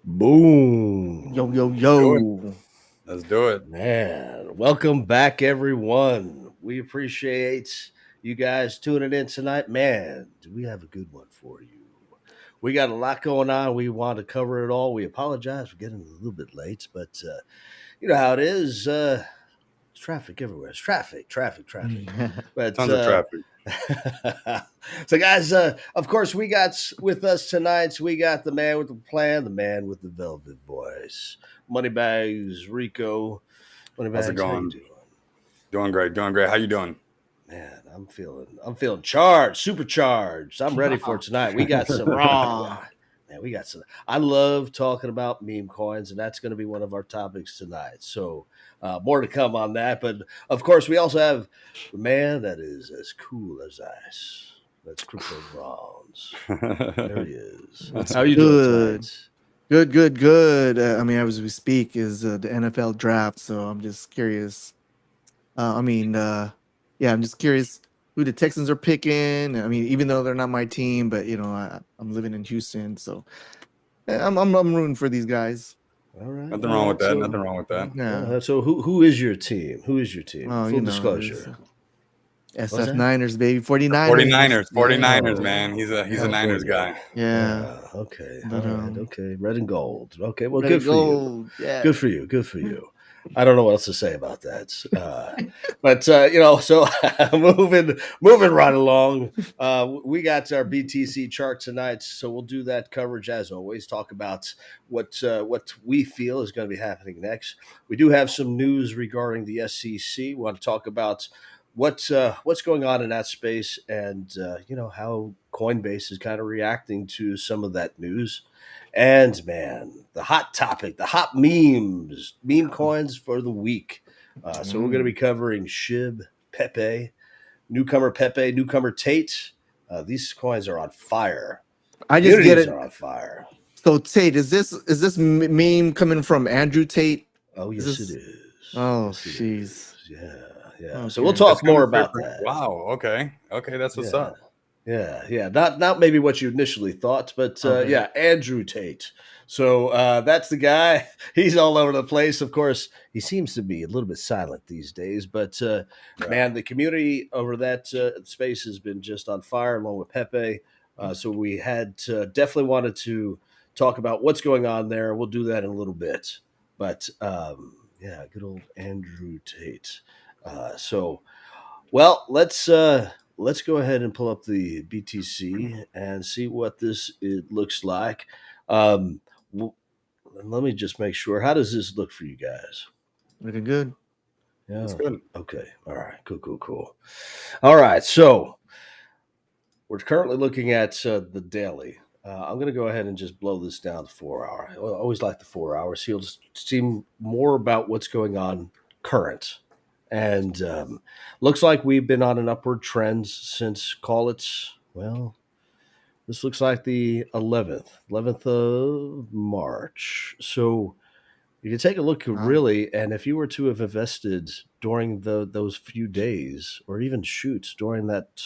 Boom. Yo, yo, Do it. yo. Let's do it. Man, welcome back, everyone. We appreciate you guys tuning in tonight. Man, do we have a good one for you? We got a lot going on. We want to cover it all. We apologize for getting a little bit late, but you know how it is. It's traffic everywhere. It's traffic. But Tons of traffic. so, guys, of course, we got with us tonight. We got the man with the plan, the man with the velvet voice, Moneybags, Rico. How's it Moneybags, how you going? doing? Doing great. Doing great. How you doing? Man, I'm feeling charged, supercharged. I'm ready for tonight. We got some Raw. man, we got some. I love talking about meme coins, and that's going to be one of our topics tonight. So, more to come on that. But of course, we also have the man that is as cool as ice. That's Crypto Brawnz. There he is. That's How are you doing Good. tonight? Good. As we speak, is the NFL draft. So I'm just curious. I'm just curious who the Texans are picking. I mean, even though they're not my team, but I'm living in Houston, so I'm rooting for these guys. All right, Nothing all wrong with right. that. So, Nothing wrong with that. Yeah. so who is your team? Who is your team? Well, Full there's disclosure. What's SF that? Niners, baby, 49ers. 49ers. Yeah, 49ers, man. He's a Niners California. guy. yeah. Okay. All But right. Okay. Red and gold. Okay. Well, ready good to for you. go. Yeah. Good for you. Good for you. I don't know what else to say about that. But so moving right along. We got our BTC chart tonight, so we'll do that coverage as always. Talk about what we feel is going to be happening next. We do have some news regarding the SEC. We want to talk about what's going on in that space, and how Coinbase is kind of reacting to some of that news. And man, the hot topic, the hot memes, meme coins for the week. So we're going to be covering SHIB, Pepe, newcomer Tate. These coins are on fire. I just get Communities it. are on fire. So Tate, is this meme coming from Andrew Tate? Oh Is yes, it this? is. Oh, Yes, it jeez. is. Yeah. So we'll Okay. It's talk more coming straight about from. that. Wow. Okay. Okay. That's what's Yeah. up. Yeah. Not maybe what you initially thought, but Okay. Andrew Tate. So that's the guy. He's all over the place. Of course, he seems to be a little bit silent these days, but Yeah. man, the community over that space has been just on fire, along with Pepe. So we had definitely wanted to talk about what's going on there. We'll do that in a little bit, but yeah, good old Andrew Tate. So well, let's go ahead and pull up the BTC and see what this it looks like. Um, w- Let me just make sure. How does this look for you guys? Looking good. That's Yeah. good. Okay. All right. Cool. All right. So we're currently looking at the daily. I'm going to go ahead and just blow this down to 4 hour. I always like the 4 hours. You'll see more about what's going on current. And looks like we've been on an upward trend since, call it, well, this looks like the 11th of March. So you can take a look Wow. really, and if you were to have invested during those few days, or even shoots during that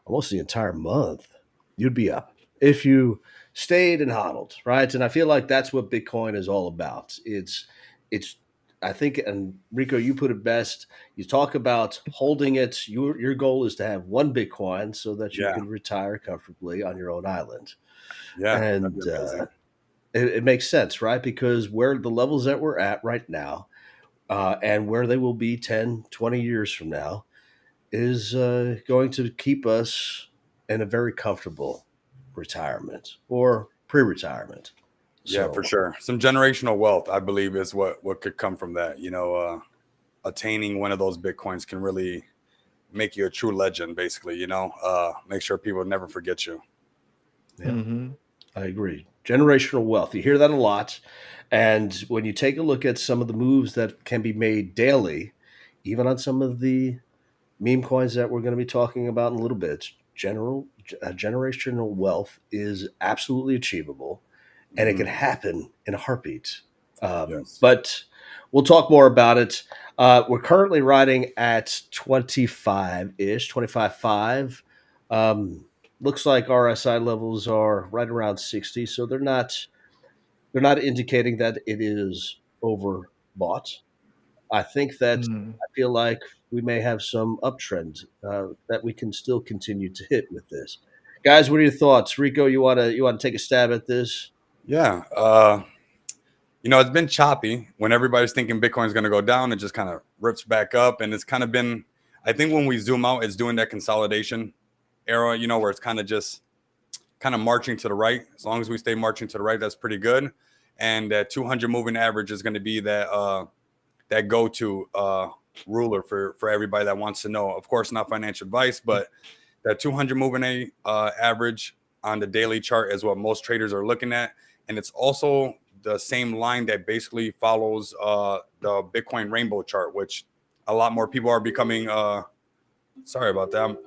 almost the entire month, you'd be up if you stayed and hodled, right? And I feel like that's what Bitcoin is all about. It's I think, and Rico, you put it best. You talk about holding it. Your goal is to have one Bitcoin so that you Yeah. can retire comfortably on your own island, Yeah. That'd be and amazing. it makes sense, right? Because where the levels that we're at right now, and where they will be 10, 20 years from now, is going to keep us in a very comfortable retirement or pre-retirement. Yeah, for So, sure. Some generational wealth, I believe, is what could come from that. Attaining one of those bitcoins can really make you a true legend. Basically, make sure people never forget you. yeah, Mm-hmm. I agree. Generational wealth. You hear that a lot. And when you take a look at some of the moves that can be made daily, even on some of the meme coins that we're going to be talking about in a little bit, generational wealth is absolutely achievable, and it can Hmm. happen in a heartbeat. Yes. But we'll talk more about it. We're currently riding at 25 ish, 25.5. Looks like RSI levels are right around 60, so they're not They're not indicating that it is overbought. I think that Mm. I feel like we may have some uptrend that we can still continue to hit with this. Guys, what are your thoughts? Rico, you wanna take a stab at this? Yeah. It's been choppy when everybody's thinking Bitcoin's going to go down. It just kind of rips back up. And it's kind of been, I think when we zoom out, it's doing that consolidation era, where it's kind of just kind of marching to the right. As long as we stay marching to the right, that's pretty good. And that 200 moving average is going to be that go-to ruler for everybody that wants to know. Of course, not financial advice, but that 200 moving average on the daily chart is what most traders are looking at. And it's also the same line that basically follows the Bitcoin rainbow chart, which a lot more people are becoming. Sorry about that.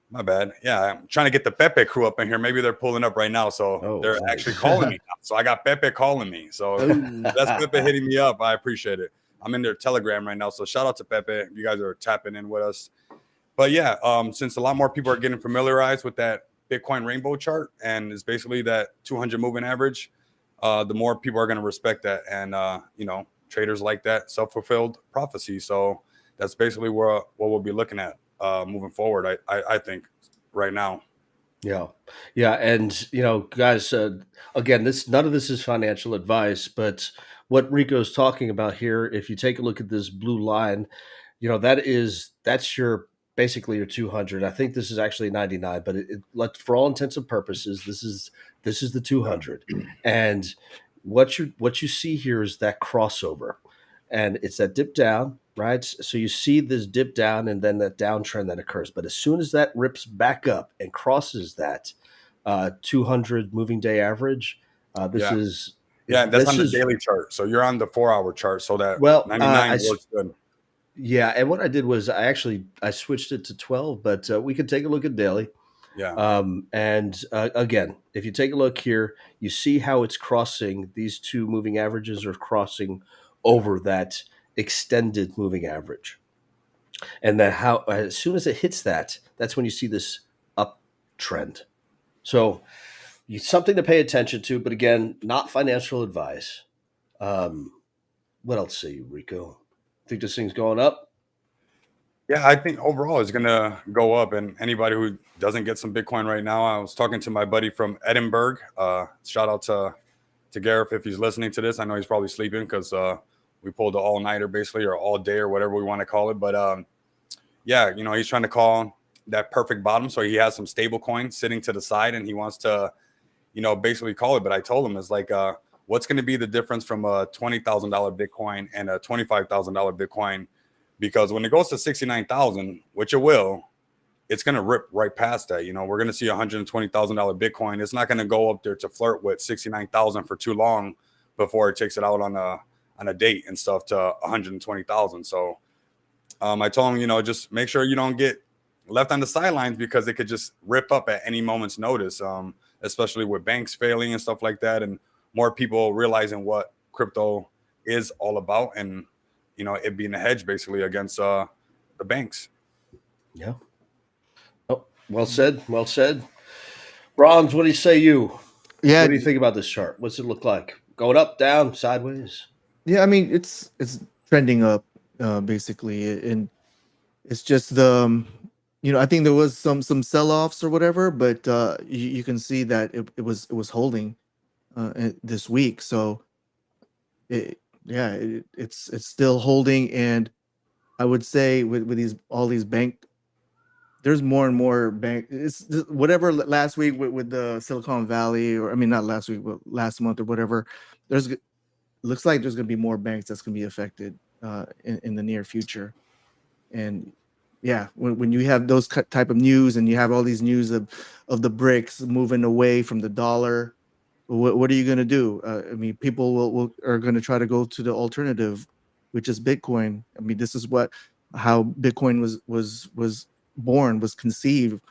My bad. Yeah, I'm trying to get the PEPE crew up in here. Maybe they're pulling up right now. So they're nice. actually calling me now. So I got PEPE calling me. So that's PEPE hitting me up. I appreciate it. I'm in their Telegram right now. So shout out to PEPE. You guys are tapping in with us. But yeah, since a lot more people are getting familiarized with that Bitcoin rainbow chart, and it's basically that 200 moving average, the more people are going to respect that. And, traders like that self-fulfilled prophecy. So that's basically what we'll be looking at moving forward, I think, right now. Yeah. Yeah. And, guys, again, none of this is financial advice, but what Rico's talking about here, if you take a look at this blue line, that's your basically your 200. I think this is actually 99, but for all intents and purposes, this is the 200. And what you see here is that crossover, and it's that dip down, right? So you see this dip down and then that downtrend that occurs. But as soon as that rips back up and crosses that 200 moving day average, That's on the daily chart. So you're on the 4-hour chart. So that 99 works good. Yeah, and what I did was I switched it to 12, but we could take a look at daily. Yeah. And again, if you take a look here, you see how it's crossing. These two moving averages are crossing over that extended moving average, and then how as soon as it hits that, that's when you see this uptrend. So something to pay attention to, but again, not financial advice. What else say you, Rico? Think this thing's going up? Yeah, I think overall it's gonna go up. And anybody who doesn't get some Bitcoin right now, I was talking to my buddy from Edinburgh. Shout out to Gareth if he's listening to this. I know he's probably sleeping because we pulled the all-nighter basically, or all day, or whatever we want to call it. But yeah, he's trying to call that perfect bottom. So he has some stable coins sitting to the side, and he wants to, basically call it. But I told him it's like, what's going to be the difference from a $20,000 Bitcoin and a $25,000 Bitcoin? Because when it goes to 69,000, which it will, it's going to rip right past that. We're going to see $120,000 Bitcoin. It's not going to go up there to flirt with 69,000 for too long before it takes it out on a date and stuff to 120,000. So I told him, just make sure you don't get left on the sidelines, because it could just rip up at any moment's notice, especially with banks failing and stuff like that, and more people realizing what crypto is all about, and it being a hedge basically against the banks. Yeah. Oh, well said. Well said. Brawnz, what do you say? Yeah. What do you think about this chart? What's it look like? Going up, down, sideways? Yeah, I mean it's trending up basically, and it's just the I think there was some sell-offs or whatever, but you can see that it was holding this week. So it's still holding, and I would say with all these bank, there's more and more bank. It's whatever last week with the Silicon Valley, or I mean not last week, but last month or whatever. Looks like there's going to be more banks that's going to be affected in the near future. And yeah, when you have those type of news, and you have all these news of the BRICS moving away from the dollar, what are you going to do? I mean, people are going to try to go to the alternative, which is Bitcoin. I mean, this is how Bitcoin was born, was conceived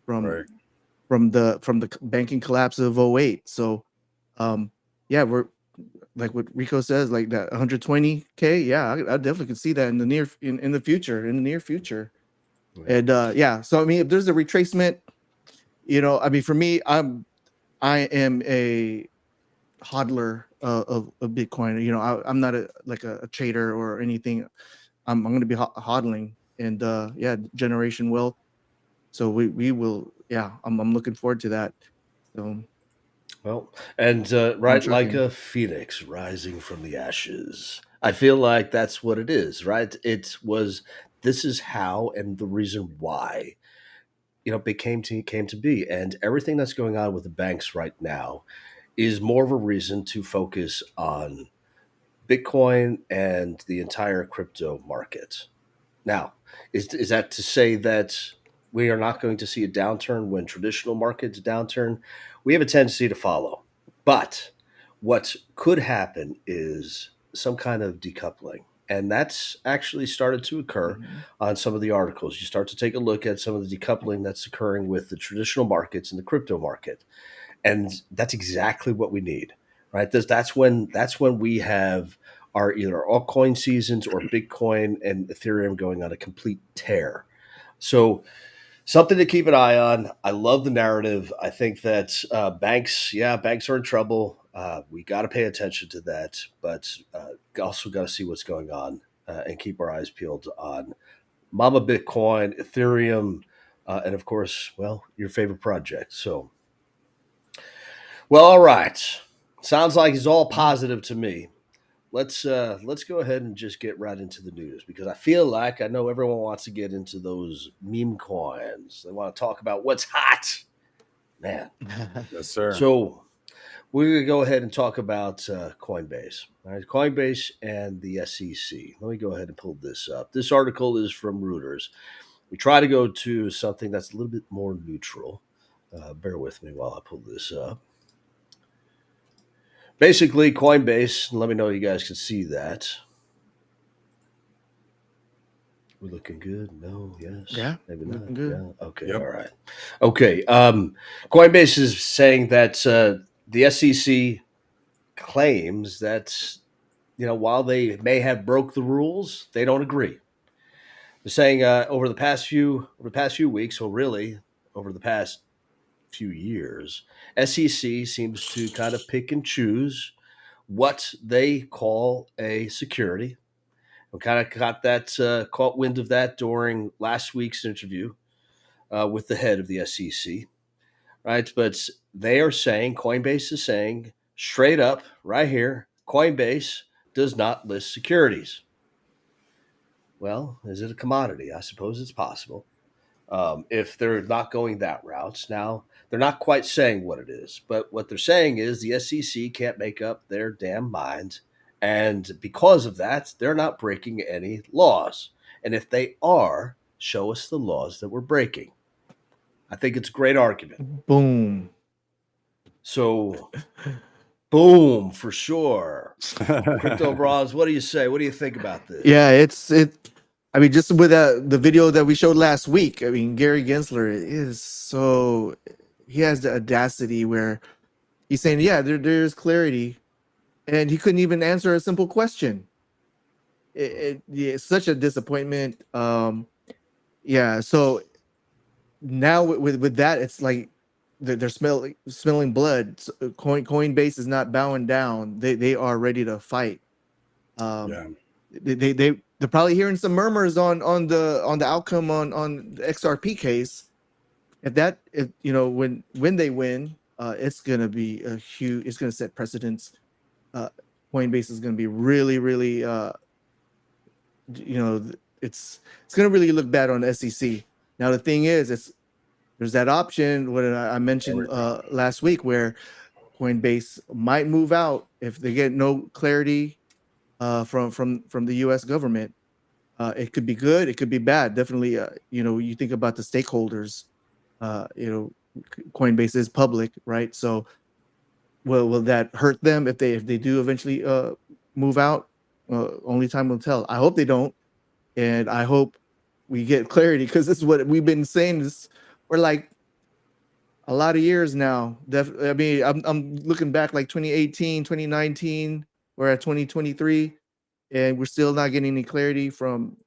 from the banking collapse of 08. So yeah, we're like what Rico says, like that 120K. Yeah, I definitely could see that in the near future. Right. And yeah, so I mean, if there's a retracement, I mean, for me, I am a hodler of Bitcoin. You know, I'm not a trader or anything. I'm going to be hodling, and yeah, generation wealth. So we will, yeah. I'm looking forward to that. So Well, and I'm right, like trucking. a phoenix rising from the ashes. I feel like that's what it is, right? It was. This is how and the reason why came to be, and everything that's going on with the banks right now is more of a reason to focus on Bitcoin and the entire crypto market. Now, is that to say that we are not going to see a downturn when traditional markets downturn? We have a tendency to follow. But what could happen is some kind of decoupling. And that's actually started to occur Mhm. on some of the articles. You start to take a look at some of the decoupling that's occurring with the traditional markets and the crypto market. And that's exactly what we need, right? That's when we have our either altcoin seasons or Bitcoin and Ethereum going on a complete tear. So something to keep an eye on. I love the narrative. I think that banks are in trouble. We got to pay attention to that, but also got to see what's going on and keep our eyes peeled on Mama Bitcoin, Ethereum, and of course, well, your favorite project. So well, all right. Sounds like it's all Yeah. positive to me. Let's go ahead and just get right into the news because I feel like I know everyone wants to get into those meme coins. They want to talk about what's hot, man. Yes, sir. So we're gonna go ahead and talk about Coinbase. All right, Coinbase and the SEC. Let me go ahead and pull this up. This article is from Reuters. We try to go to something that's a little bit more neutral. Bear with me while I pull this up. Basically, Coinbase, let me know you guys can see that. We're looking good. No, yes, Yeah, maybe not. looking good. Yeah. Okay. All Yep. right. Okay. Coinbase is saying that the SEC claims that while they may have broke the rules, they don't agree. They're saying over the past few weeks, or really over the past few years, SEC seems to kind of pick and choose what they call a security. We kind of got that caught wind of that during last week's interview with the head of the SEC, right? But they are saying Coinbase is saying straight up right here, Coinbase does not list securities. Well, is it a commodity? I suppose it's possible. If they're not going that route. Now, they're not quite saying what it is, but what they're saying is the SEC can't make up their damn mind. And because of that, they're not breaking any laws. And if they are, show us the laws that we're breaking. I think it's a great argument. Boom. So, boom, for sure. Crypto Brawnz, what do you say? What do you think about Yeah, this? it. I mean, just with the video that we showed last week. I mean, Gary Gensler is so he has the audacity where he's saying, yeah, there's clarity, and he couldn't even answer a simple question. Yeah, it's such a disappointment. Yeah. So now with that, it's like they're smelling blood. Coinbase is not bowing down. They are ready to fight. Um, Yeah. they're probably hearing some murmurs on the outcome on the XRP case. If when they win, it's gonna be a huge. It's gonna set precedents. Uh, Coinbase is gonna be really you know it's gonna really look bad on the SEC. Now the thing is, there's that option what I mentioned last week where Coinbase might move out if they get no clarity from the U.S. government. It could be good, it could be bad. Definitely, you think about the stakeholders. Uh, you know, Coinbase is public, right? So, will that hurt them if they do eventually move out? Only time will tell. I hope they don't, and I hope we get clarity because this is what we've been saying. This we're like a lot of years now. I mean, I'm looking back like 2018, 2019. We're at 2023, and we're still not getting any clarity from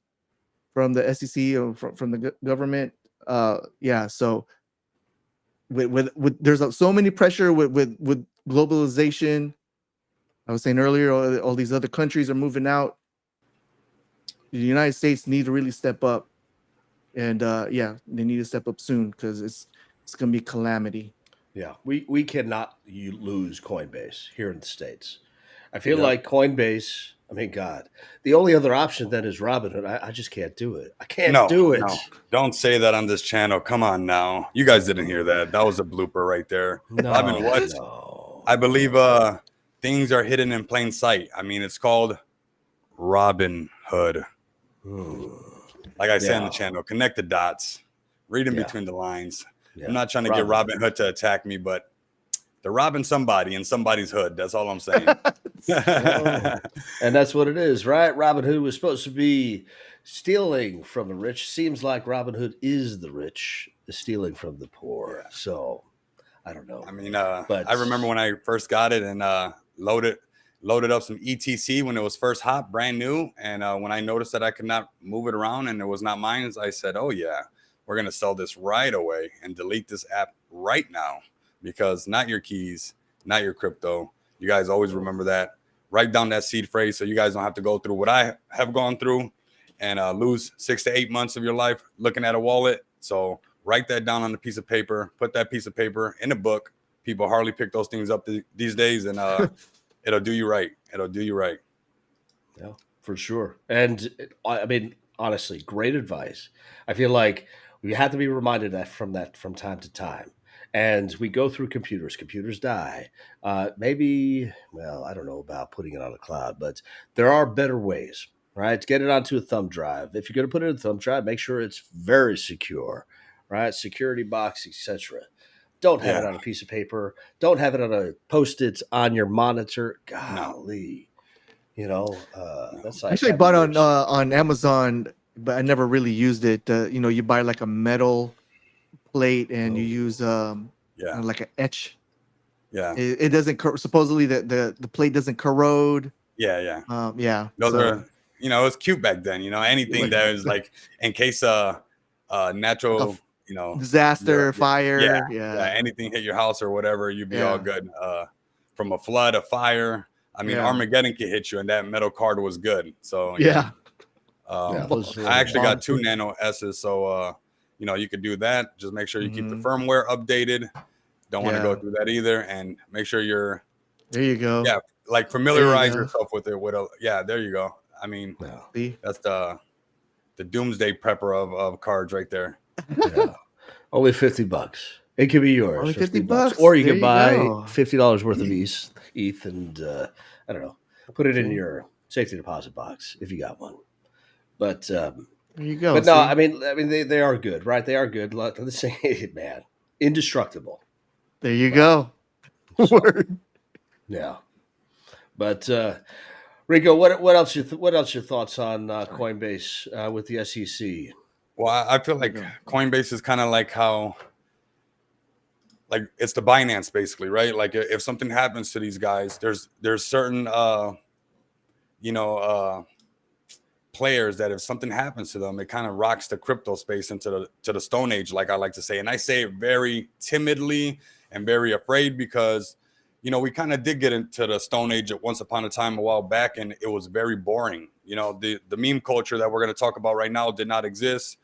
the SEC or from the government. Yeah, so with there's so many pressure with globalization I was saying earlier, all these other countries are moving out. The United States need to really step up, and yeah, they need to step up soon because it's gonna be calamity. Yeah, we cannot lose Coinbase here in the States. I feel Yep. like Coinbase. I mean, God, the only other option then is Robinhood. I just can't do it. I can't No, do it. no, don't say that on this channel. Come on now, you guys didn't hear that. That was a blooper right there. No, Robin, what? no. I believe things are hidden in plain sight. I mean, it's called Robin Hood. Like I say on the channel, connect the dots, read in between the lines. Yeah. I'm not trying to get Robin Hood to attack me, but they're robbing somebody in somebody's hood. That's all I'm saying. And that's what it is, right? Robin Hood was supposed to be stealing from the rich. Seems like Robin Hood is the rich, stealing from the poor. Yeah. So I don't know. I mean, but I remember when I first got it and loaded up some ETC when it was first hot, brand new. And when I noticed that I could not move it around and it was not mine, I said, oh yeah, we're going to sell this right away and delete this app right now, because not your keys, not your crypto. You guys always remember that. Write down that seed phrase so you guys don't have to go through what I have gone through and lose 6 to 8 months of your life looking at a wallet. So write that down on a piece of paper, put that piece of paper in a book. People hardly pick those things up these days, and it'll do you right. It'll do you right. Yeah, for sure. And I mean, honestly, great advice. I feel like we have to be reminded from time to time. And we go through computers. Computers die. Maybe, well, I don't know about putting it on a cloud, but there are better ways, right? Get it onto a thumb drive. If you're going to put it in a thumb drive, make sure it's very secure, right? Security box, etc. Don't have it on a piece of paper. Don't have it on a Post-it on your monitor. Golly. You know, that's like Actually, I bought on Amazon, but I never really used it. You know, you buy like a metal plate and you use like an etch. Yeah, it doesn't supposedly the plate doesn't corrode. Yeah. Those are, you know, it's cute back then. You know, anything that is like in case natural, you know, disaster, fire, anything hit your house or whatever, you'd be all good. From a flood, a fire. I mean, Armageddon could hit you, and that metal card was good. So I actually got 2 Nano S's, so you know, you could do that. Just make sure you keep the firmware updated. Don't want to go through that either, and make sure you're there. You go. Yeah, like familiarize yourself with it. There you go. I mean, that's the doomsday prepper of cards right there. Only $50. It could be yours. Only $50, or you can buy $50 worth of ETH, and I don't know, put it in your safety deposit box if you got one. But there you go. But no, I mean they are good, right? They are good. Let's say, man, indestructible. There you go. Word. Yeah. But Rico, what else? What else? Your thoughts on Coinbase with the SEC? Well, I feel like Coinbase is kind of like how, like, it's the Binance basically, right? Like if something happens to these guys, there's certain players that if something happens to them, it kind of rocks the crypto space into the Stone Age, like I like to say. And I say it very timidly and very afraid because, you know, we kind of did get into the Stone Age at once upon a time a while back, and it was very boring. You know, the meme culture that we're going to talk about right now did not exist.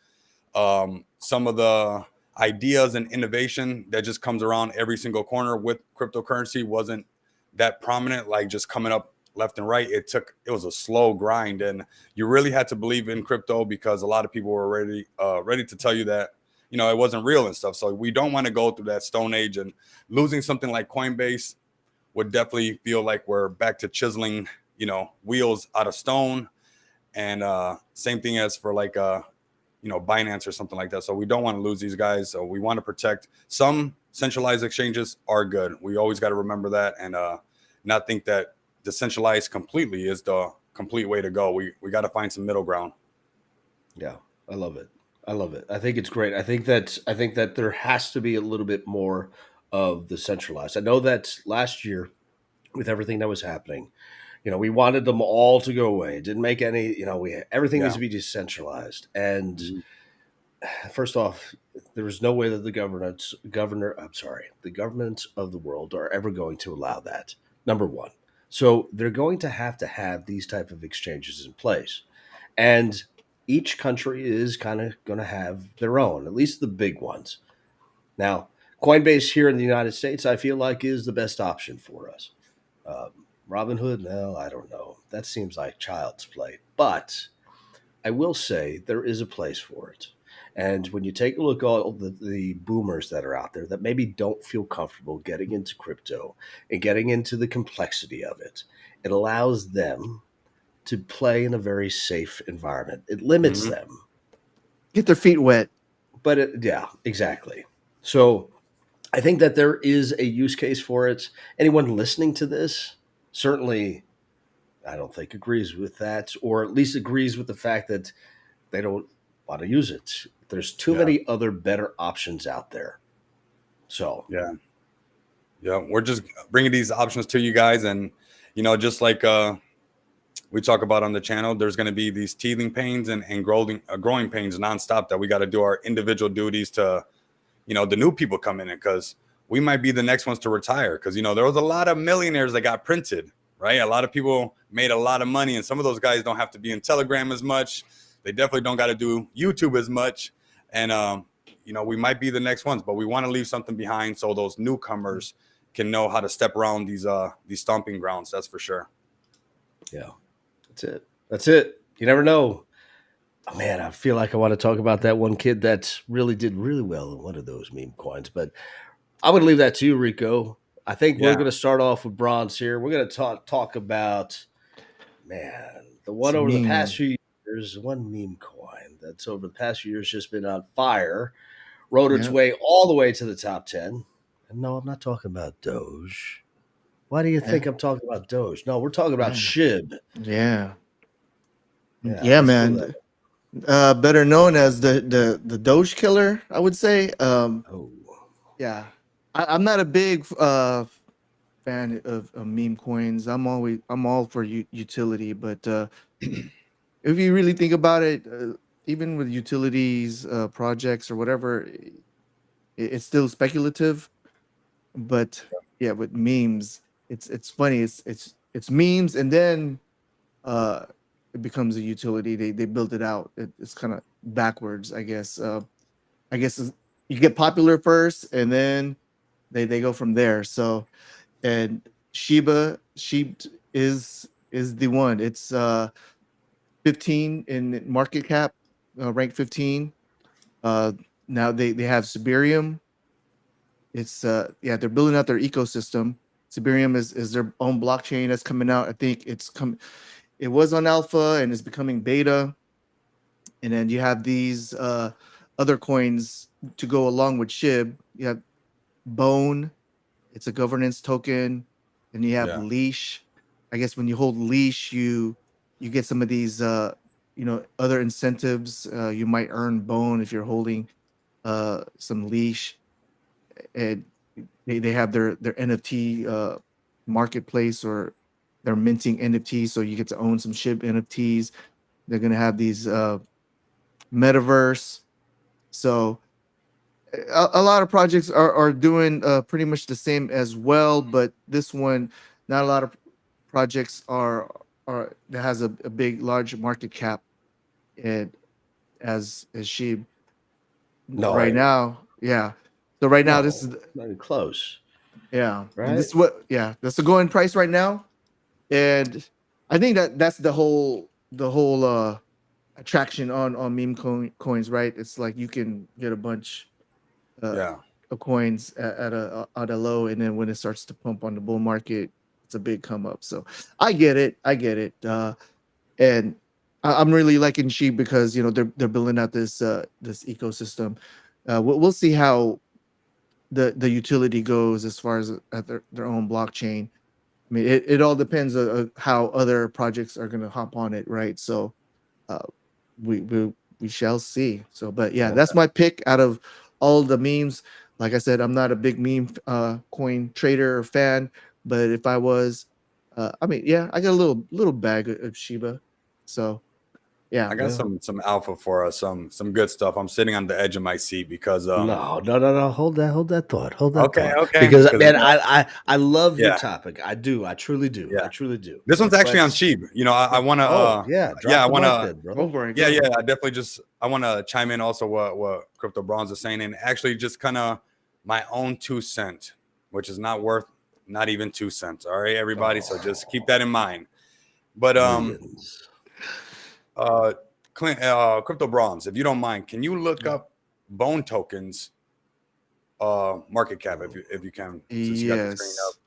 Some of the ideas and innovation that just comes around every single corner with cryptocurrency wasn't that prominent, like just coming up left and right. It was a slow grind, and you really had to believe in crypto because a lot of people were ready to tell you that, you know, it wasn't real and stuff. So we don't want to go through that Stone Age, and losing something like Coinbase would definitely feel like we're back to chiseling, you know, wheels out of stone. And same thing as for like you know, Binance or something like that. So we don't want to lose these guys. So we want to protect. Some centralized exchanges are good. We always got to remember that, and not think that decentralized completely is the complete way to go. We got to find some middle ground. Yeah, I love it. I think it's great. I think that there has to be a little bit more of the centralized. I know that last year with everything that was happening, you know, we wanted them all to go away. It didn't make any, you know, everything needs to be decentralized. And first off, there was no way that the governments of the world are ever going to allow that. Number one. So they're going to have these type of exchanges in place. And each country is kind of going to have their own, at least the big ones. Now, Coinbase here in the United States, I feel like is the best option for us. Robinhood, no, I don't know. That seems like child's play. But I will say there is a place for it. And when you take a look at all the boomers that are out there that maybe don't feel comfortable getting into crypto and getting into the complexity of it, it allows them to play in a very safe environment. It limits Mhm. them. Get their feet wet. But yeah, exactly. So I think that there is a use case for it. Anyone listening to this certainly, I don't think, agrees with that, or at least agrees with the fact that they don't want to use it. There's too Yeah. many other better options out there. So, Yeah. Yeah. We're just bringing these options to you guys. And, just like we talk about on the channel, there's going to be these teething pains and growing pains nonstop that we got to do our individual duties to, the new people come in, because we might be the next ones to retire. Because, there was a lot of millionaires that got printed, right? A lot of people made a lot of money, and some of those guys don't have to be in Telegram as much. They definitely don't got to do YouTube as much. And, we might be the next ones, but we want to leave something behind so those newcomers can know how to step around these stomping grounds. That's for sure. yeah, that's it. That's it. You never know. Oh, man, I feel like I want to talk about that one kid that really did really well in one of those meme coins, but I'm going to leave that to you, Rico. I think we're Yeah. going to start off with Brawnz here. We're going to talk about, man, the one It's over the meme. past few years, one meme coin that's over the past few years just been on fire, rode its Yep. way all the way to the top 10. And no, I'm not talking about Doge. Why do you think I'm talking about Doge? No, we're talking about Yeah. SHIB. Yeah. Yeah, let's pull Man. Better known as the Doge killer, I would say. Oh, Yeah. I'm not a big fan of meme coins. I'm all for utility, but if you really think about it, even with utilities projects or whatever, it's still speculative. But yeah, with memes, it's funny. It's memes, and then uh, it becomes a utility. They build it out. It's kind of backwards, I guess. I guess you get popular first, and then they go from there. So, and SHIB is the one. It's 15 in market cap, ranked 15. Uh, Now they have Siberium. It's they're building out their ecosystem. Siberium is their own blockchain that's coming out. I think it was on alpha and is becoming beta. And then you have these other coins to go along with SHIB. You have Bone, it's a governance token. And you have Yeah. Leash. I guess when you hold Leash, you get some of these other incentives. You might earn Bone if you're holding some Leash. And they have their NFT marketplace, or they're minting NFTs, so you get to own some SHIB NFTs. They're gonna have these metaverse. So a lot of projects are doing pretty much the same as well, but this one, not a lot of projects are that has a big large market cap, and as SHIB no, right now. Yeah. So right now this is not even close, and right? this is what that's the going price right now. And I think that's the whole attraction on meme coins, right? It's like you can get a bunch Yeah. of coins at a low, and then when it starts to pump on the bull market, it's a big come up. So I get it. And I'm really liking SHIB because they're building out this ecosystem. We'll see how the utility goes as far as at their own blockchain. I mean, it all depends on how other projects are going to hop on it, right? So uh, we shall see. So, but yeah, that's my pick out of all the memes. Like I said, I'm not a big meme coin trader or fan, but if I was, I mean, yeah, I got a little bag of Shiba. So Yeah, I got some alpha for us, some good stuff. I'm sitting on the edge of my seat because No. Hold that thought. okay, Because because man, I love your yeah, topic. I do. I truly do. yeah. I truly do. This one's actually But on SHIB. You know, I want to yeah, yeah, drop I the want mic to then, brother. go for it. yeah, Go. yeah, I definitely just I want to chime in also what Crypto Brawnz is saying, and actually just kind of my own 2 cents, which is not worth not even 2 cents. All right, everybody. So just keep that in mind. But Millions. Clint, Crypto Brawnz, if you don't mind, can you look up Bone Tokens market cap if you can, since you got the screen up? Yes.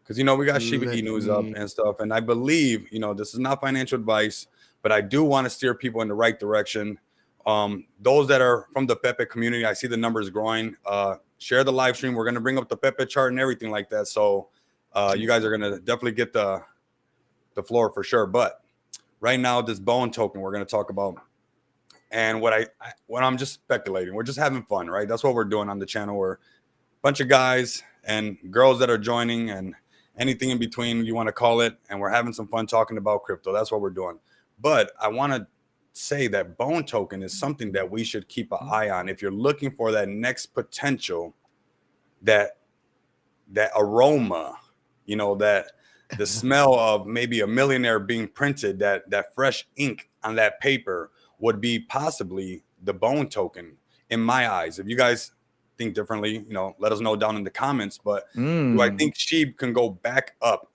Because you know we got Shiba Let Inus up me. and stuff, and I believe, you know, this is not financial advice, but I do want to steer people in the right direction. Those that are from the PEPE community, I see the numbers growing. Share the live stream. We're going to bring up the PEPE chart and everything like that. So you guys are going to definitely get the floor for sure. But right now, this Bone token we're going to talk about, and what I'm just speculating, we're just having fun, right? That's what we're doing on the channel. We're a bunch of guys and girls that are joining and anything in between you want to call it, and we're having some fun talking about crypto. That's what we're doing. But I want to say that Bone token is something that we should keep an eye on if you're looking for that next potential, that aroma, you know, that the smell of maybe a millionaire being printed, that fresh ink on that paper would be possibly the Bone token in my eyes. If you guys think differently, you know, let us know down in the comments. But do I think SHIB can go back up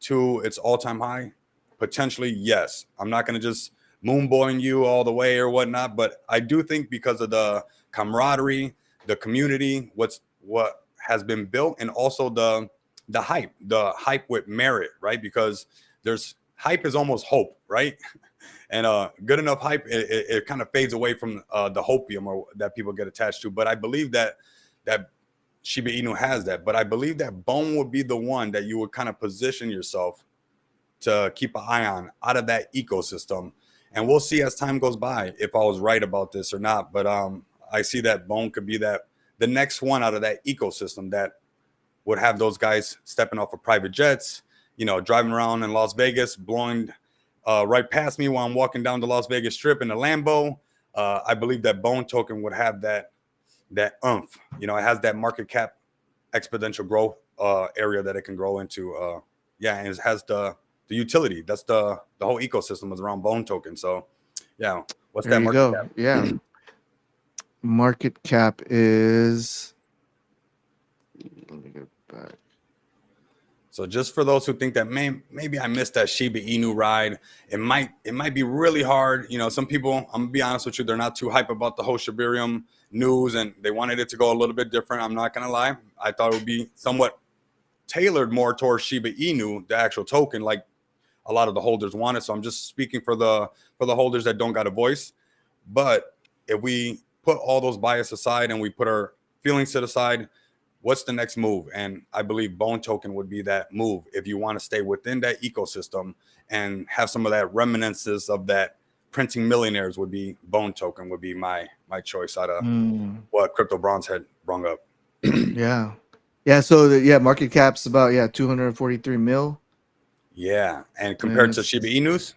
to its all-time high? Potentially, yes. I'm not going to just moonboying you all the way or whatnot, but I do think because of the camaraderie, the community, what has been built, and also the hype with merit, right? Because there's hype is almost hope, right? And good enough hype, it kind of fades away from the hopium or that people get attached to. But I believe that Shiba Inu has that. But I believe that Bone would be the one that you would kind of position yourself to keep an eye on out of that ecosystem. And we'll see as time goes by if I was right about this or not. But I see that Bone could be the next one out of that ecosystem that would have those guys stepping off of private jets, you know, driving around in Las Vegas, blowing right past me while I'm walking down the Las Vegas Strip in a Lambo. I believe that Bone token would have that oomph. You know, it has that market cap exponential growth area that it can grow into. Yeah, and it has the utility. That's the whole ecosystem is around Bone token. So, yeah, what's There that you market go. cap? Yeah. Market cap is. Let me get back. So just for those who think that maybe I missed that Shiba Inu ride, it might be really hard. You know, some people, I'm gonna be honest with you, they're not too hype about the whole Shibarium news, and they wanted it to go a little bit different. I'm not gonna lie, I thought it would be somewhat tailored more towards Shiba Inu, the actual token, like a lot of the holders wanted. So I'm just speaking for the holders that don't got a voice. But if we put all those bias aside and we put our feelings to the side, what's the next move? And I believe Bone token would be that move if you want to stay within that ecosystem and have some of that reminiscences of that printing millionaires. Would be Bone token would be my choice out of what Crypto Brawnz had brung up. Yeah. So market cap's about 243 mil. Yeah, and compared to Shiba Inus,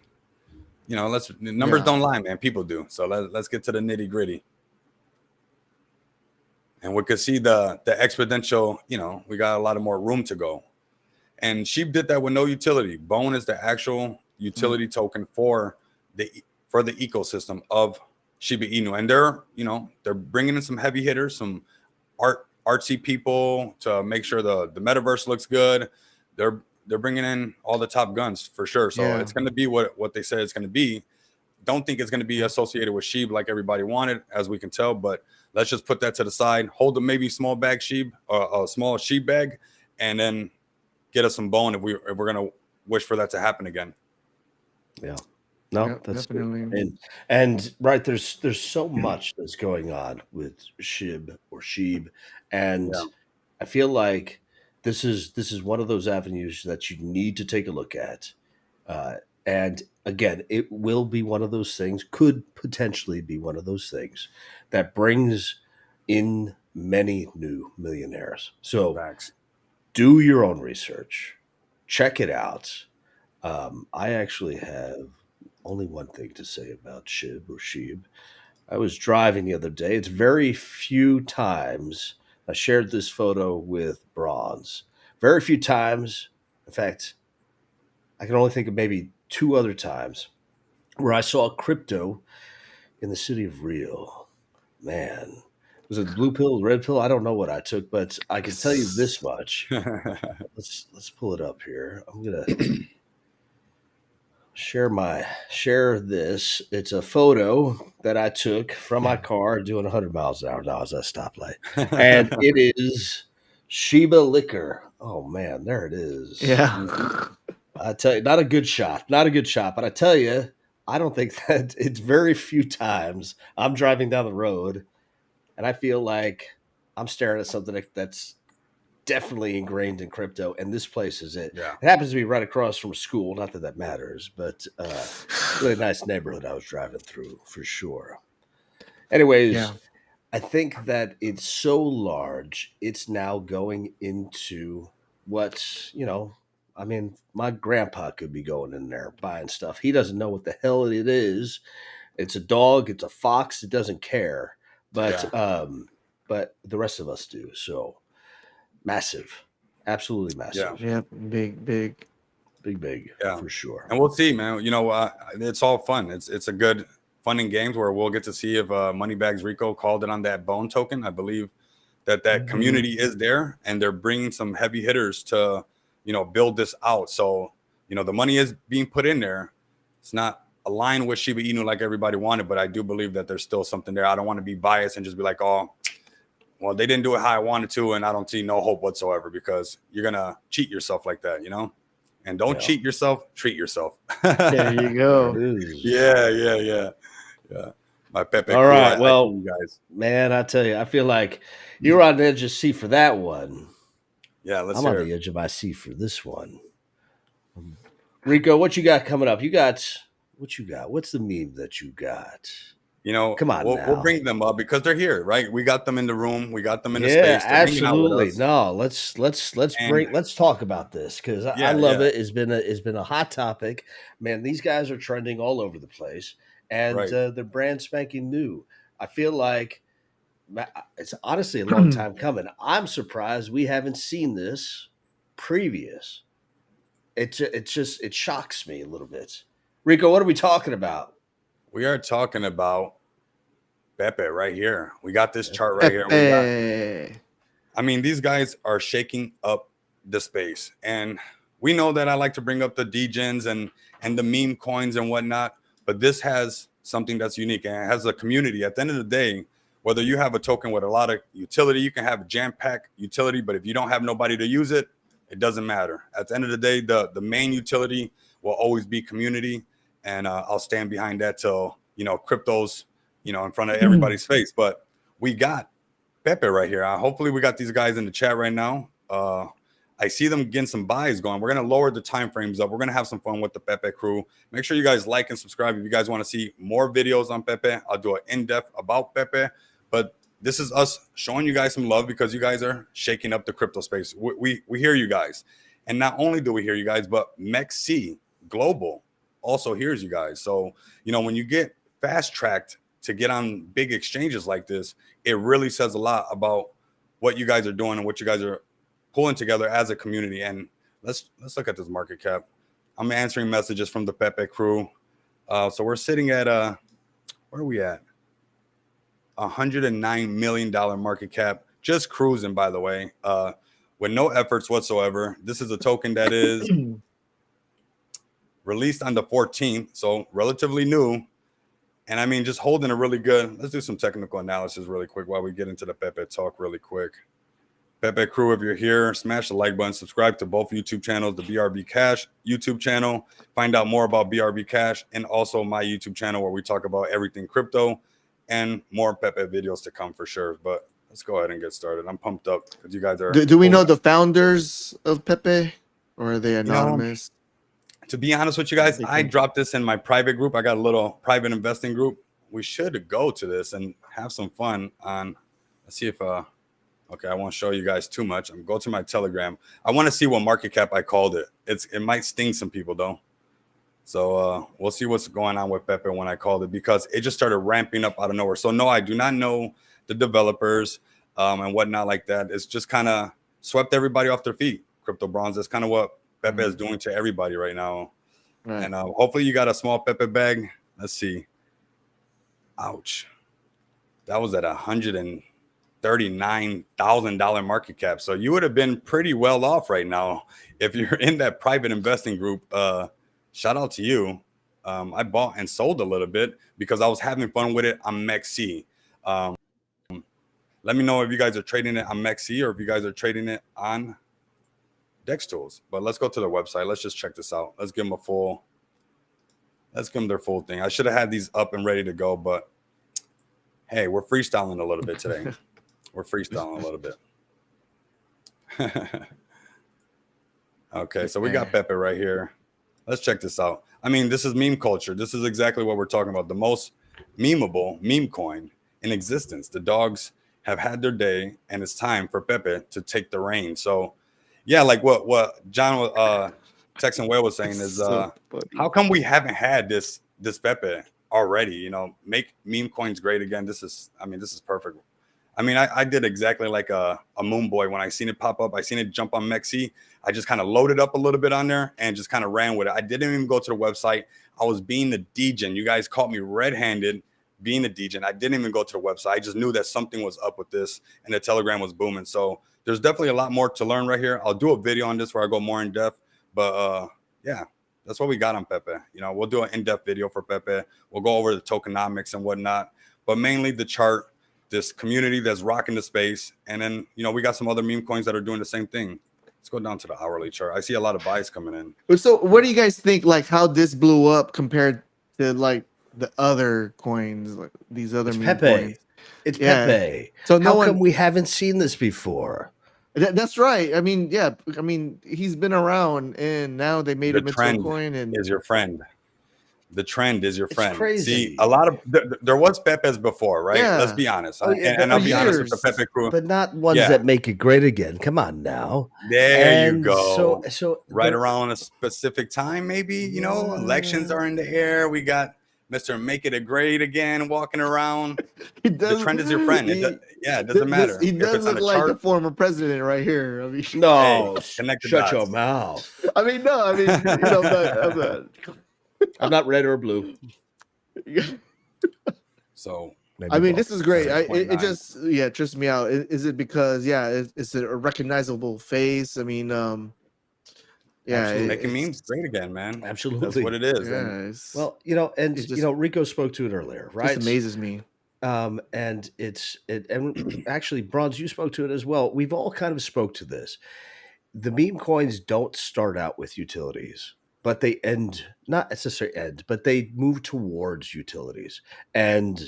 you know, numbers don't lie, man. People do. So let's get to the nitty gritty. And we could see the exponential, you know, we got a lot of more room to go. And SHIB did that with no utility. Bone is the actual utility token for the ecosystem of Shiba Inu. And they're bringing in some heavy hitters, some artsy people to make sure the metaverse looks good. They're bringing in all the top guns for sure. So it's going to be what they said it's going to be. Don't think it's going to be associated with SHIB like everybody wanted, as we can tell, but let's just put that to the side. Hold a maybe small bag SHIB, a small SHIB bag, and then get us some Bone if we're going to wish for that to happen again. Yeah. No, that's definitely. And right, there's so much that's going on with SHIB, and I feel like this is one of those avenues that you need to take a look at. And again, it will be one of those things, could potentially be one of those things that brings in many new millionaires. So do your own research, check it out. I actually have only one thing to say about SHIB or SHIB. I was driving the other day. It's very few times I shared this photo with Brawnz. Very few times. In fact, I can only think of maybe two other times where I saw crypto in the city of Rio. Man, was it the blue pill, red pill? I don't know what I took, but I can tell you this much. Let's pull it up here. I'm gonna share this. It's a photo that I took from my car doing 100 miles an hour. Now I was at a stoplight, and it is Sheba liquor. Oh man, there it is. Yeah. I tell you, not a good shot. Not a good shot. But I tell you, I don't think that it's very few times I'm driving down the road and I feel like I'm staring at something that's definitely ingrained in crypto, and this place is it. Yeah. It happens to be right across from a school. Not that that matters, but really nice neighborhood I was driving through for sure. Anyways, Yeah. I think that it's so large, it's now going into what, I mean, my grandpa could be going in there buying stuff. He doesn't know what the hell it is. It's a dog, it's a fox, it doesn't care. But but the rest of us do. So massive. Absolutely massive. Yeah. Big. Big Yeah. for sure. And we'll see, man. It's all fun. It's a good fun and games where we'll get to see if Moneybags Rico called it on that bone token. I believe that community is there, and they're bringing some heavy hitters to, build this out. So, the money is being put in there. It's not aligned with Shiba Inu like everybody wanted, but I do believe that there's still something there. I don't want to be biased and just be like, oh, well, they didn't do it how I wanted to, and I don't see no hope whatsoever, because you're going to cheat yourself like that, And don't cheat yourself, treat yourself. There you go. Yeah. My Pepe. All right. Well, you guys. Man, I tell you, I feel like you were on the edge of your seat for that one. Yeah, let's I'm hear on the it. edge of my seat for this one. Rico, what you got coming up? What you got? What's the meme that you got? Come on, we'll bring them up because they're here, right? We got them in the room. We got them in the Yeah, space. They're hanging out with absolutely. us. No, let's talk about this because I love it. It's been a hot topic. Man, these guys are trending all over the place, and Right. they're brand spanking new. I feel like it's honestly a long time coming. I'm surprised we haven't seen this previous. It shocks me a little bit. Rico, what are we talking about? We are talking about Pepe right here. We got this chart right here. These guys are shaking up the space. And we know that I like to bring up the degens and the meme coins and whatnot, but this has something that's unique and it has a community. At the end of the day, whether you have a token with a lot of utility, you can have a jam-packed utility, but if you don't have nobody to use it, it doesn't matter. At the end of the day, the main utility will always be community. And I'll stand behind that till, crypto's, in front of everybody's face. But we got Pepe right here. Hopefully we got these guys in the chat right now. I see them getting some buys going. We're going to lower the time frames up. We're going to have some fun with the Pepe crew. Make sure you guys like and subscribe if you guys want to see more videos on Pepe. I'll do an in-depth about Pepe. But this is us showing you guys some love because you guys are shaking up the crypto space. We hear you guys. And not only do we hear you guys, but MEXC Global also hears you guys. So, when you get fast-tracked to get on big exchanges like this, it really says a lot about what you guys are doing and what you guys are pulling together as a community. And let's look at this market cap. I'm answering messages from the Pepe crew. So we're sitting at where are we at? $109 million market cap, just cruising, by the way, with no efforts whatsoever. This is a token that is released on the 14th, so relatively new. And just holding a really good. Let's do some technical analysis really quick while we get into the Pepe talk really quick. Pepe crew, if you're here, smash the like button, subscribe to both YouTube channels, the BRB Cash YouTube channel, find out more about BRB Cash, and also my YouTube channel where we talk about everything crypto and more Pepe videos to come for sure. But let's go ahead and get started. I'm pumped up because you guys are. Do we know the founders of Pepe, or are they anonymous? To be honest with you guys, I dropped this in my private group. I got a little private investing group. We should go to this and have some fun on. Let's see if okay, I won't show you guys too much. I'm go to my Telegram. I want to see what market cap I called it. It might sting some people though. So we'll see what's going on with Pepe when I called it, because it just started ramping up out of nowhere. So no, I do not know the developers and whatnot like that. It's just kind of swept everybody off their feet. Crypto Brawnz. That's kind of what Pepe is doing to everybody right now. Right. And hopefully you got a small Pepe bag. Let's see. Ouch. That was at $139,000 market cap. So you would have been pretty well off right now if you're in that private investing group. Shout out to you. I bought and sold a little bit because I was having fun with it on MEXC. Let me know if you guys are trading it on MEXC or if you guys are trading it on Dex Tools. But let's go to their website. Let's just check this out. Let's give them their full thing. I should have had these up and ready to go, but hey, we're freestyling a little bit today. We're freestyling a little bit. Okay, so we got Pepe right here. Let's check this out. I mean, this is meme culture. This is exactly what we're talking about. The most memeable meme coin in existence. The dogs have had their day, and it's time for Pepe to take the reins. So, yeah, like what John Texan Whale was saying is, how come we haven't had this Pepe already? You know, make meme coins great again. This is perfect. I mean, I did exactly like a Moon Boy when I seen it pop up. I seen it jump on MEXC. I just kind of loaded up a little bit on there and just kind of ran with it. I didn't even go to the website. I was being the degen. You guys caught me red-handed being the degen. I didn't even go to the website. I just knew that something was up with this and the Telegram was booming. So there's definitely a lot more to learn right here. I'll do a video on this where I go more in depth. But yeah, that's what we got on Pepe. You know, we'll do an in-depth video for Pepe. We'll go over the tokenomics and whatnot, but mainly the chart, this community that's rocking the space. And then, you know, we got some other meme coins that are doing the same thing. Let's go down to the hourly chart. I see a lot of buys coming in. So what do you guys think, like how this blew up compared to like the other coins, like these other meme coins? It's Pepe. So how come we haven't seen this before? That's right. I mean, yeah. I mean, he's been around, and now they made him into a coin. And is your friend. The trend is your friend. Crazy. See, a lot of there was Pepe's before, right? Yeah. Let's be honest. Oh, yeah, and I'll be honest with the Pepe crew. But not ones that make it great again. Come on now. There you go. So right around a specific time, maybe, you know, elections are in the air. We got Mr. Make It a Great again walking around. The trend is your friend. It doesn't matter. He does look like the former president right here. I mean, no, hey, shut your mouth. I mean, no, I mean, you know, I'm not red or blue. So I mean, this is great. It just trips me out. Is it because it's a recognizable face? I mean, making memes great again, man. Absolutely, that's what it is. Yeah, well, you know, and you know, Rico spoke to it earlier, right? It amazes me. And and actually, Brawnz, you spoke to it as well. We've all kind of spoke to this. The meme coins don't start out with utilities, but they not necessarily but they move towards utilities. And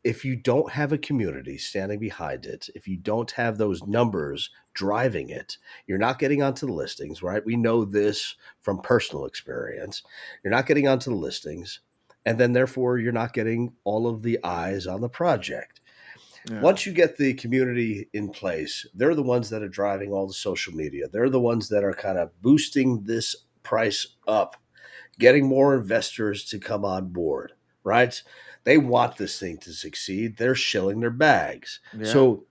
if you don't have a community standing behind it, if you don't have those numbers driving it, you're not getting onto the listings, right? We know this from personal experience. You're not getting onto the listings, and then therefore you're not getting all of the eyes on the project. Yeah. Once you get the community in place, they're the ones that are driving all the social media. They're the ones that are kind of boosting this price up, getting more investors to come on board, right? They want this thing to succeed. They're shilling their bags. Yeah. So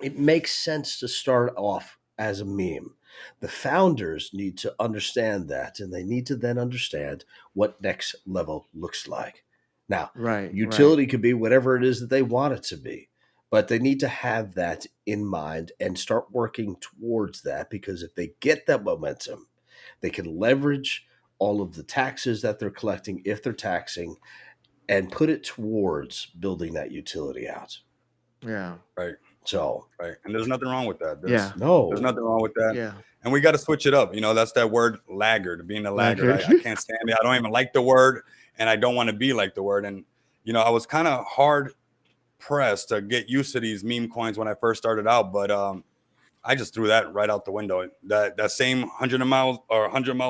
it makes sense to start off as a meme. The founders need to understand that, and they need to then understand what next level looks like. Now, utility could be whatever it is that they want it to be, but they need to have that in mind and start working towards that, because if they get that momentum, they can leverage all of the taxes that they're collecting, if they're taxing, and put it towards building that utility out. Yeah. Right. So. Right. And there's nothing wrong with that. There's nothing wrong with that. Yeah. And we got to switch it up. You know, that's that word laggard, being a laggard. I can't stand it. I don't even like the word, and I don't want to be like the word. And, you know, I was kind of hard pressed to get used to these meme coins when I first started out, but I just threw that right out the window. That same 100 mile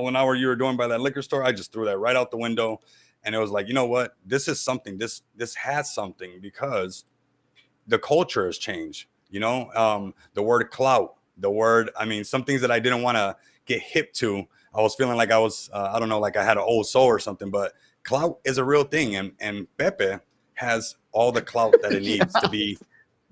an hour you were doing by that liquor store, I just threw that right out the window. And it was like, you know what? This is something. This has something, because the culture has changed. You know, the word clout, some things that I didn't want to get hip to. I I was feeling like I was, I don't know, like I had an old soul or something. But clout is a real thing, and Pepe has all the clout that it needs to be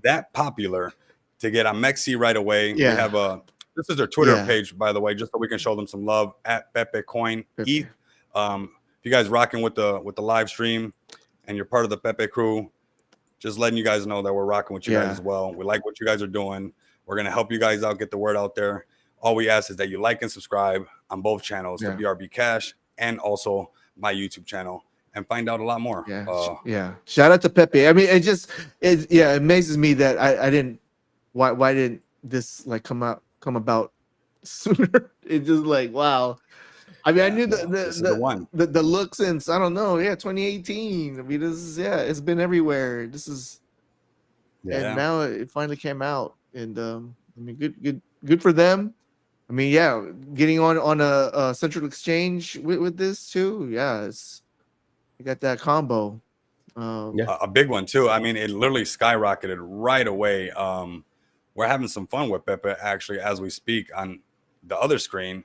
that popular to get a Mexi right away. Yeah. We have this is their Twitter page, by the way, just so we can show them some love at Pepe Coin ETH. If you guys rocking with the live stream and you're part of the Pepe crew, just letting you guys know that we're rocking with you guys as well. We like what you guys are doing. We're gonna help you guys out, get the word out there. All we ask is that you like and subscribe on both channels, the BRB Cash and also my YouTube channel, and find out a lot more. Shout out to Pepe. I mean, it amazes me that I didn't. Why didn't this like come about sooner? It's just like, wow. I mean, I knew the look since, I don't know, 2018. I mean, it's been everywhere. And now it finally came out, and I mean, good for them. I mean, getting on a central exchange with this too. Yeah, you got that combo. A big one too. I mean, it literally skyrocketed right away. We're having some fun with Pepe actually as we speak on the other screen.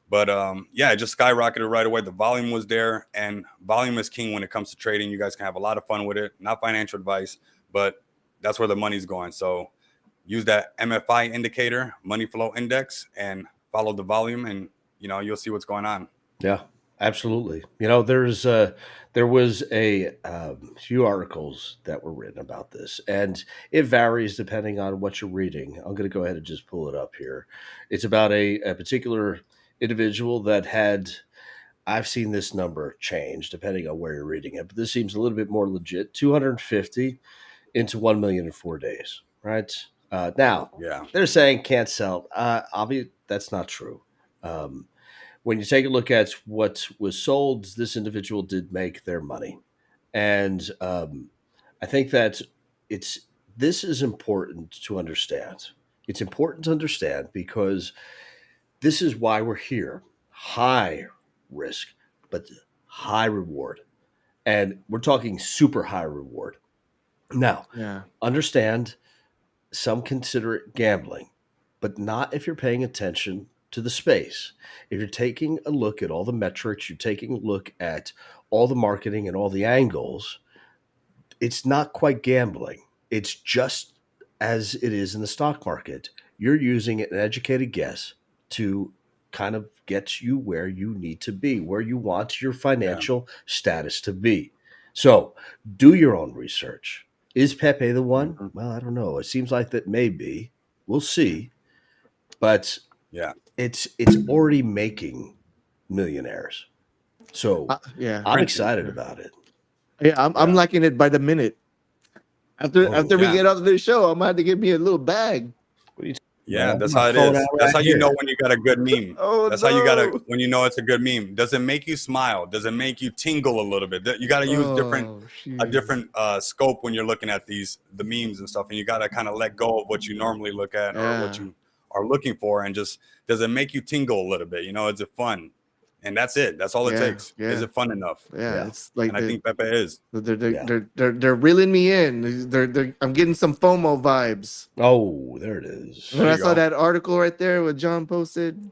But it just skyrocketed right away. The volume was there, and volume is king when it comes to trading. You guys can have a lot of fun with it. Not financial advice, but that's where the money's going. So use that MFI indicator, money flow index, and follow the volume, and you'll see what's going on. Yeah, absolutely. There was a few articles that were written about this, and it varies depending on what you're reading. I'm going to go ahead and just pull it up here. It's about a particular individual that had, I've seen this number change depending on where you're reading it, but this seems a little bit more legit. 250 into 1 million in 4 days, right? Now, they're saying can't sell. Obviously, that's not true. When you take a look at what was sold, this individual did make their money. And I think that this is important to understand. It's important to understand because this is why we're here. High risk, but high reward. And we're talking super high reward. Now, understand some consider it gambling, but not if you're paying attention to the space. If you're taking a look at all the metrics, you're taking a look at all the marketing and all the angles, it's not quite gambling. It's just as it is in the stock market. You're using an educated guess to kind of get you where you need to be, where you want your financial status to be. So do your own research. Is Pepe the one? Well, I don't know. It seems like that may be. We'll see. But it's already making millionaires. So I'm excited about it. Yeah, I'm liking it by the minute. After we get off this show, I'm gonna have to get me a little bag. That's how it is. That's how you know when you got a good meme. How you gotta when you know it's a good meme. Does it make you smile? Does it make you tingle a little bit? You got to use a different scope when you're looking at the memes and stuff, and you got to kind of let go of what you normally look at or what you are looking for, and just does it make you tingle a little bit? Is it fun? And that's it. That's all it takes. Is it fun enough? It's like, and I think Pepe is. They're reeling me in. I'm getting some FOMO vibes. Oh, there it is. When I saw that article right there, what John posted.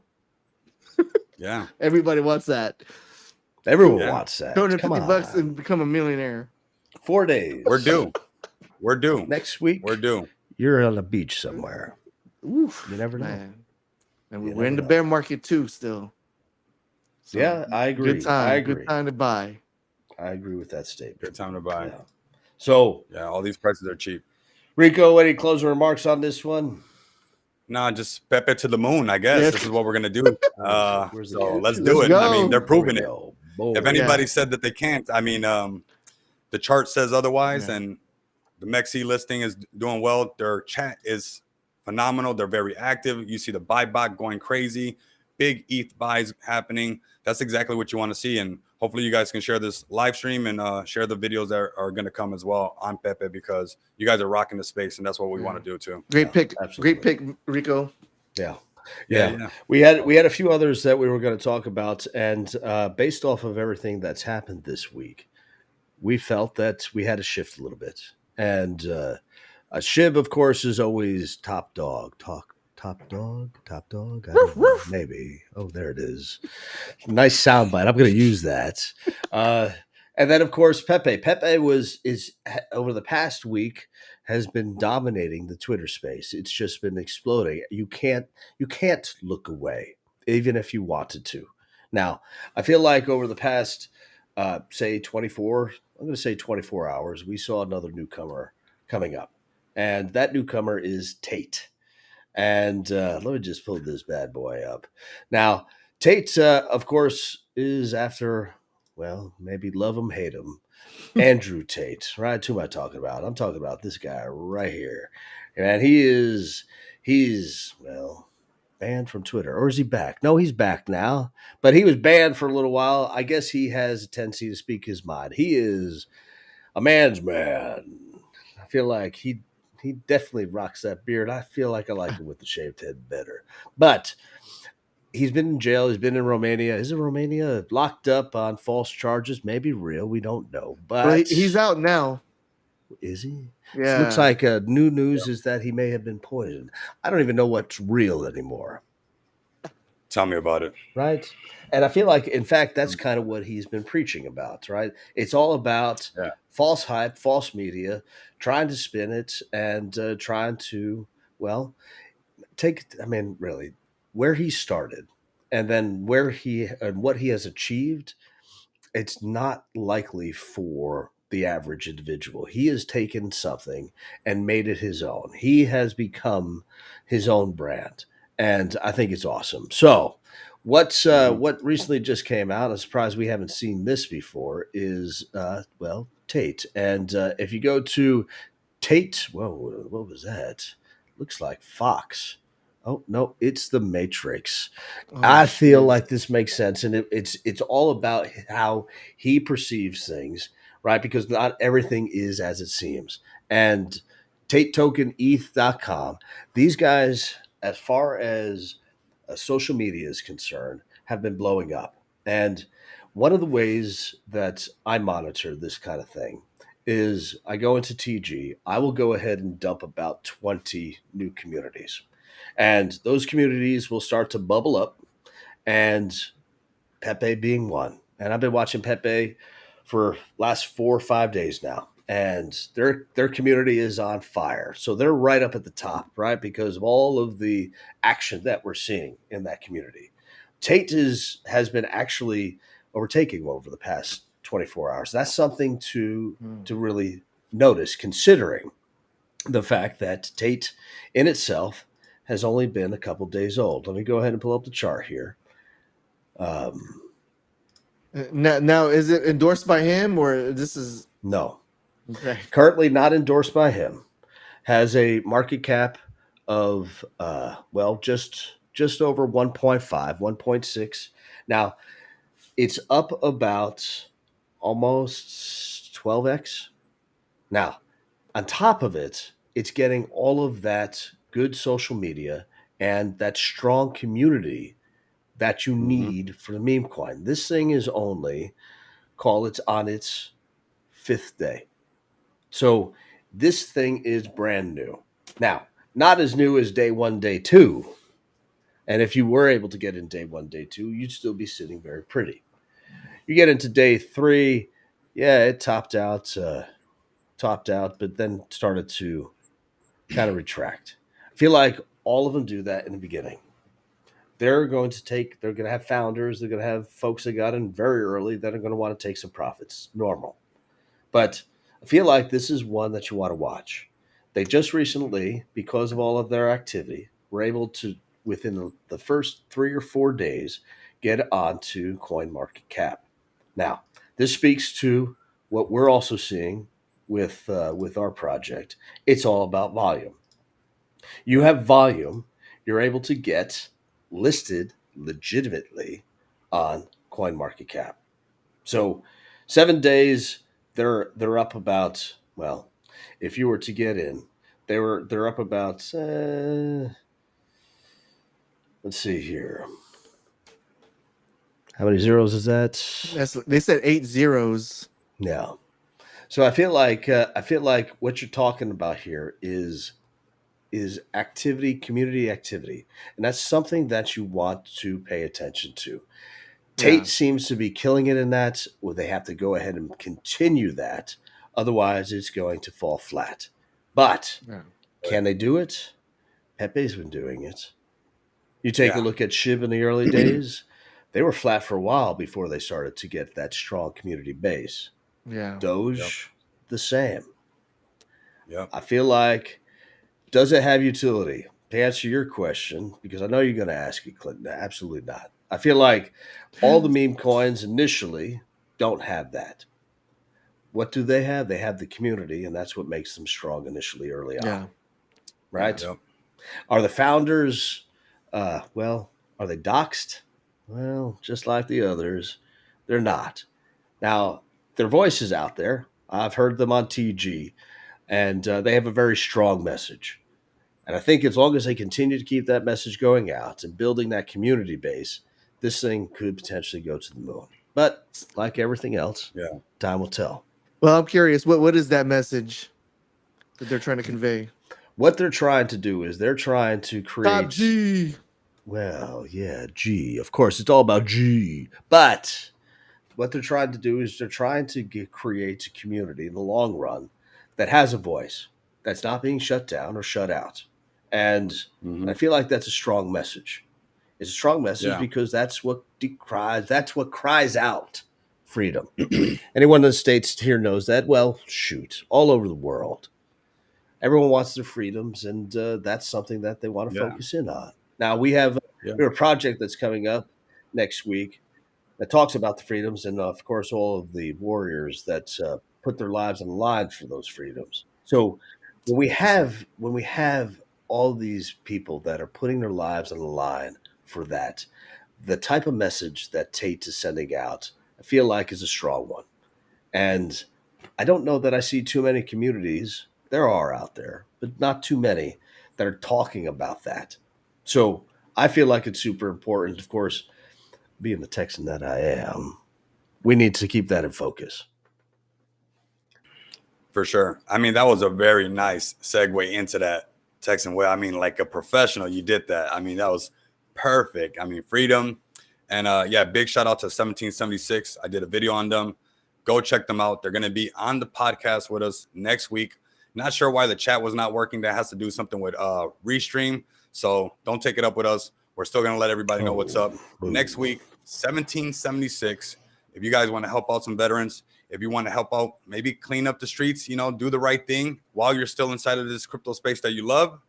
Everybody wants that. Everyone wants that. $250 and become a millionaire. 4 days. We're due. Next week. We're due. You're on the beach somewhere. Oof, you never know. Man. And we're in the bear market too still. So, I agree. Good time. I agree. Good time to buy. I agree with that statement. Good time to buy. Yeah. So all these prices are cheap. Rico, any closing remarks on this one? Nah, just Pepe to the moon, I guess. This is what we're gonna do. So let's do it. Go. I mean, they're proving it. Boom. If anybody said that they can't, I mean, the chart says otherwise, and the Mexi listing is doing well. Their chat is phenomenal. They're very active. You see the buy bot going crazy. Big ETH buys happening. That's exactly what you want to see. And hopefully you guys can share this live stream and share the videos that are going to come as well on Pepe, because you guys are rocking the space, and that's what we want to do too. Great pick. Absolutely. Great pick, Rico. Yeah. We had a few others that we were going to talk about, and based off of everything that's happened this week, we felt that we had to shift a little bit. And a SHIB, of course, is always top dog, Top dog. I don't know. Maybe. Oh, there it is. Nice soundbite. I'm going to use that. And then, of course, Pepe. Pepe over the past week has been dominating the Twitter space. It's just been exploding. You can't look away, even if you wanted to. Now, I feel like over the past, say 24, I'm going to say 24 hours, we saw another newcomer coming up, and that newcomer is Tate. And let me just pull this bad boy up. Now, Tate, of course, is after, well, maybe love him, hate him, Andrew Tate, right? Who am I talking about? I'm talking about this guy right here. And he's, well, banned from Twitter. Or is he back? No, he's back now. But he was banned for a little while. I guess he has a tendency to speak his mind. He is a man's man. I feel like he definitely rocks that beard. I feel like I like him with the shaved head better. But he's been in jail. He's been in Romania. Is it Romania? Locked up on false charges. Maybe real. We don't know. But Well, he's out now. Is he? Yeah. It looks like new news is that he may have been poisoned. I don't even know what's real anymore. Tell me about it. Right? And I feel like, in fact, that's kind of what he's been preaching about, right? It's all about false hype, false media, trying to spin it and trying to, well, really, where he started and then what he has achieved, it's not likely for the average individual. He has taken something and made it his own. He has become his own brand, and I think it's awesome. So, what recently just came out? I'm surprised we haven't seen this before. Is Tate, and if you go to Tate, whoa, what was that? Looks like Fox. Oh no, it's the Matrix. I feel like this makes sense, and it's all about how he perceives things, right? Because not everything is as it seems. And TateTokenETH.com, these guys, as far as social media is concerned, have been blowing up. And one of the ways that I monitor this kind of thing is I go into TG. I will go ahead and dump about 20 new communities. And those communities will start to bubble up, and Pepe being one. And I've been watching Pepe for last 4 or 5 days now, and their community is on fire. So they're right up at the top, right? Because of all of the action that we're seeing in that community. Tate has been actually overtaking over the past 24 hours. That's something to really notice, considering the fact that Tate in itself has only been a couple days old. Let me go ahead and pull up the chart here. Now, is it endorsed by him, or this is no? Okay. Currently not endorsed by him. Has a market cap of just over 1.5, 1.6. Now, it's up about almost 12x. Now, on top of it, it's getting all of that good social media and that strong community that you need for the meme coin. This thing is only, on its 5th day. So this thing is brand new. Now, not as new as day 1, day 2. And if you were able to get in day 1, day 2, you'd still be sitting very pretty. You get into day 3, it topped out, but then started to kind of retract. I feel like all of them do that in the beginning. They're going to have founders, they're going to have folks that got in very early that are going to want to take some profits. Normal. But I feel like this is one that you want to watch. They just recently, because of all of their activity, were able to, within the first 3 or 4 days, get onto CoinMarketCap. Now, this speaks to what we're also seeing with our project. It's all about volume. You have volume, you're able to get listed legitimately on CoinMarketCap. So 7 days, they're up about, if you were to get in, they're up about let's see here. How many zeros is that? They said 8 zeros. Yeah. So I feel like what you're talking about here is is activity, community activity. And that's something that you want to pay attention to. Tate seems to be killing it in that. Well, they have to go ahead and continue that. Otherwise, it's going to fall flat. But can they do it? Pepe's been doing it. You take a look at SHIB in the early days, they were flat for a while before they started to get that strong community base. DOGE, the same. I feel like, does it have utility? To answer your question, because I know you're going to ask it, Clinton, absolutely not. I feel like all the meme coins initially don't have that. What do they have? They have the community, and that's what makes them strong initially early on. Right? Are the founders, well, are they doxxed? Well, just like the others, they're not. Now, their voice is out there. I've heard them on TG, and they have a very strong message. And I think as long as they continue to keep that message going out and building that community base, this thing could potentially go to the moon. But like everything else, time will tell. Well, I'm curious, what is that message that they're trying to convey? What they're trying to do is they're trying to create... Top G! Well, yeah, G. Of course, it's all about G. But what they're trying to do is they're trying to create a community in the long run that has a voice, that's not being shut down or shut out. And I feel like that's a strong message. It's a strong message because that's what cries out freedom. Anyone in the States here knows that. Well, shoot, all over the world. Everyone wants their freedoms, and that's something that they want to focus in on. Now, we have a project that's coming up next week that talks about the freedoms and, of course, all of the warriors that put their lives on the line for those freedoms. So when we have all these people that are putting their lives on the line for that, the type of message that Tate is sending out, I feel like is a strong one. And I don't know that I see too many communities, there are out there, but not too many that are talking about that. So I feel like it's super important. Of course, being the Texan that I am, we need to keep that in focus. For sure. I mean, that was a very nice segue into that Texan Whale. I mean, like a professional, you did that. I mean, that was perfect. I mean, freedom. And big shout out to 1776. I did a video on them. Go check them out. They're going to be on the podcast with us next week. Not sure why the chat was not working. That has to do something with Restream. So don't take it up with us. We're still going to let everybody know what's up. Next week, 1776. If you guys want to help out some veterans, if you want to help out, maybe clean up the streets, do the right thing while you're still inside of this crypto space that you love.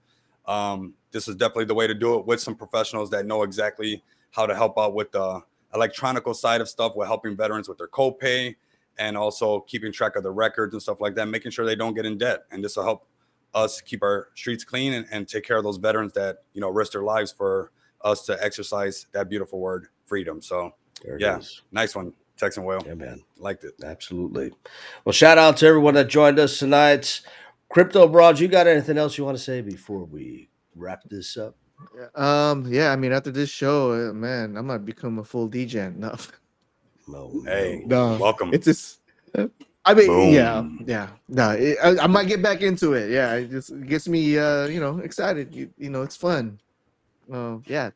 This is definitely the way to do it with some professionals that know exactly how to help out with the electronical side of stuff, with helping veterans with their copay and also keeping track of the records and stuff like that, making sure they don't get in debt. And this will help us keep our streets clean and take care of those veterans that, risk their lives for us to exercise that beautiful word, freedom. So, nice one, Texan Whale. Yeah, man. Liked it. Absolutely. Well, shout out to everyone that joined us tonight. Crypto Brawnz, you got anything else you want to say before we wrap this up? I mean, after this show, man, I might become a full DJ. No. Welcome. It's just, I mean, boom. No, I might get back into it. Yeah, it just gets me, excited. It's fun.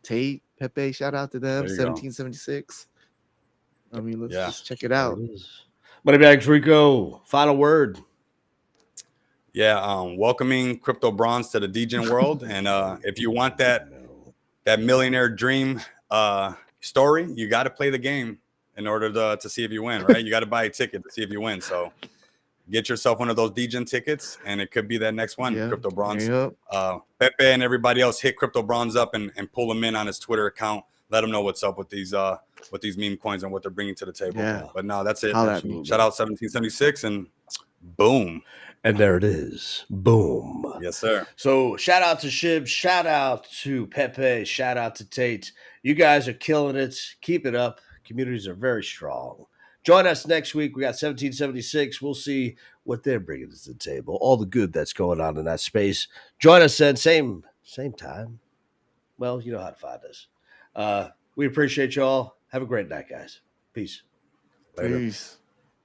Tate, Pepe, shout out to them. 1776. I mean, let's just check it out. Moneybags, Rico, final word. Welcoming Crypto Brawnz to the DJing world. And if you want that millionaire dream story, you got to play the game in order to see if you win, right? You got to buy a ticket to see if you win. So get yourself one of those DJing tickets, and it could be that next one, Crypto Brawnz. Pepe and everybody else, hit Crypto Brawnz up and pull him in on his Twitter account. Let him know what's up with these meme coins and what they're bringing to the table. Yeah. But no, that's it. Shout out 1776 and boom. And there it is. Boom. Yes, sir. So shout out to SHIB. Shout out to Pepe. Shout out to Tate. You guys are killing it. Keep it up. Communities are very strong. Join us next week. We got 1776. We'll see what they're bringing to the table. All the good that's going on in that space. Join us then. Same time. Well, you know how to find us. We appreciate y'all. Have a great night, guys. Peace. Later. Peace.